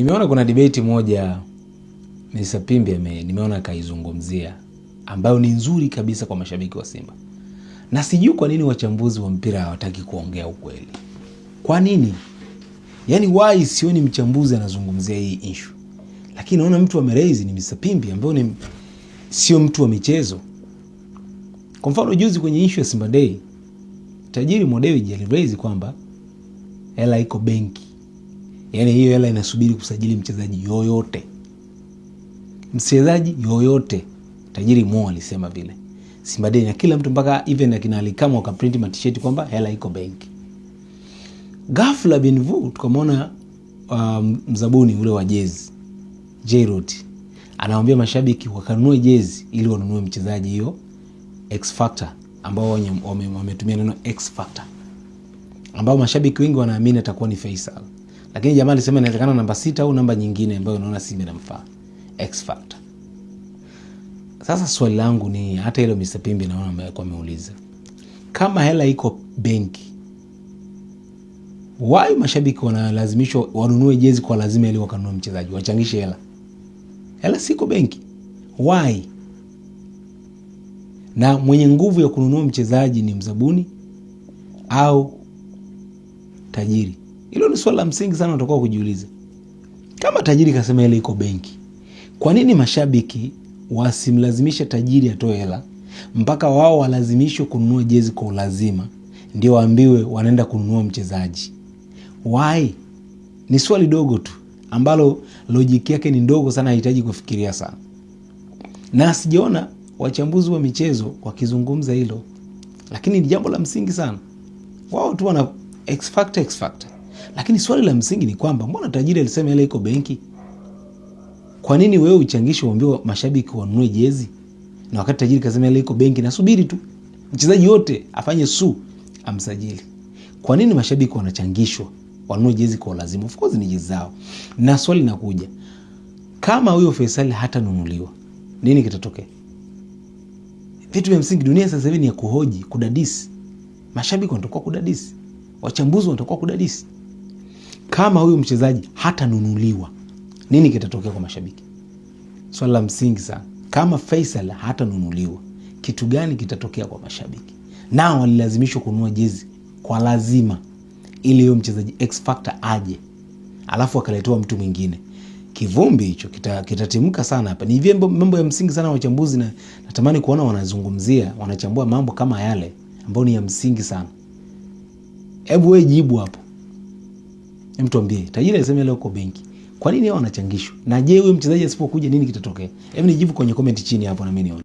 Nimeona kuna debate moja Mr. Pimbi nimeona kaizungumzia ambayo ni nzuri kabisa kwa mashabiki wa Simba. Na sijui kwa nini wachambuzi wa mpira hawataki kuongea ukweli. Kwa nini? Yaani why sioni mchambuzi anazungumzia hii issue. Lakini naona mtu ameraise ni Mr. Pimbi ambaye ni sio mtu wa michezo. Kwa mfano juzi kwenye issue ya Simba Day, tajiri Mo Dewji aliraise kwamba hela iko benki. Yaani hiyo hela inasubiri kusajili mchezaji yoyote. Mchezaji yoyote. Tajiri Mo alisema vile. Simba Day na kila mtu mpaka even akina Alikama wakaprint matisheti kwamba hela iko benki. Ghafla binvu tukamwona mzabuni ule wa jezi J-Road anawaambia mashabiki wakanunue jezi ili wanunue mchezaji hiyo X Factor ambao wametumia neno X Factor ambao mashabiki wengi wanaamini atakuwa ni Faisal, lakini jamaa alisema inawezekana namba 6 au namba nyingine ambayo unaona Simba inamfaa X Factor. Sasa swali langu ni hata hilo Mr. Pimbi naona ameuliza, kama hela iko benki, why mashabiki wanalazimishwa wanunue jezi kwa lazima ili wakanunue mchezaji, wachangishe hela? Hela siko benki. Why? Na mwenye nguvu ya kununua mchezaji ni mzabuni au tajiri? Hilo ni swali la msingi sana utakuwa kujiuliza. Kama tajiri kasema hela iko benki, kwa nini mashabiki wasimlazimisha tajiri atoe hela mpaka wao walazimishwe kununua jezi kwa lazima ndio waambiwe wanaenda kununua mchezaji? Why? Ni swali dogo tu ambalo logic yake ni ndogo sana, haihitaji kufikiria sana. Na sijaona wachambuzi wa michezo wakizungumza hilo, lakini ni jambo la msingi sana. Wao tu wana X Factor. Lakini swali la msingi ni kwamba mbona tajiri alisema hela iko benki? Kwa nini wewe uchangishe uambie mashabiki wanunue jezi na wakati tajiri kasema hela iko benki na subiri tu mchezaji yote afanye amsajili? Kwa nini mashabiki wanachangishwa wanunue jezi kwa lazima? Of course ni jezi zao. Na swali linakuja, kama huyo Faisal hatanunuliwa, nini kitatokea? Vitu vya msingi dunia sasa hivi ni ya kuhoji, kudadisi. Mashabiki wanatakiwa kudadisi, wachambuzi wanatakiwa kudadisi. Kama huyo mchezaji hatanunuliwa, nini kitatokea kwa mashabiki? Swali la msingi sana. Kama Faisal hatanunuliwa, kitu gani kitatokea kwa mashabiki? Nao walilazimishwa kununua jezi kwa lazima ili huyo mchezaji X Factor aje, alafu akaletewa mtu mwingine. Kivumbi hicho kitatimka sana hapa. Ni mambo ya msingi sana wachambuzi, na natamani kuona wanazungumzia, wanachambua mambo kama yale ambayo ni ya msingi sana. Hebu wewe jibu hapo. Hebu tuambie, tajiri alisema leo uko benki, kwa nini hao wanachangishwa? Na je, huyo mchezaji asipokuja nini kitatokea? Hebu nijibu kwenye comment chini hapo na mimi nione.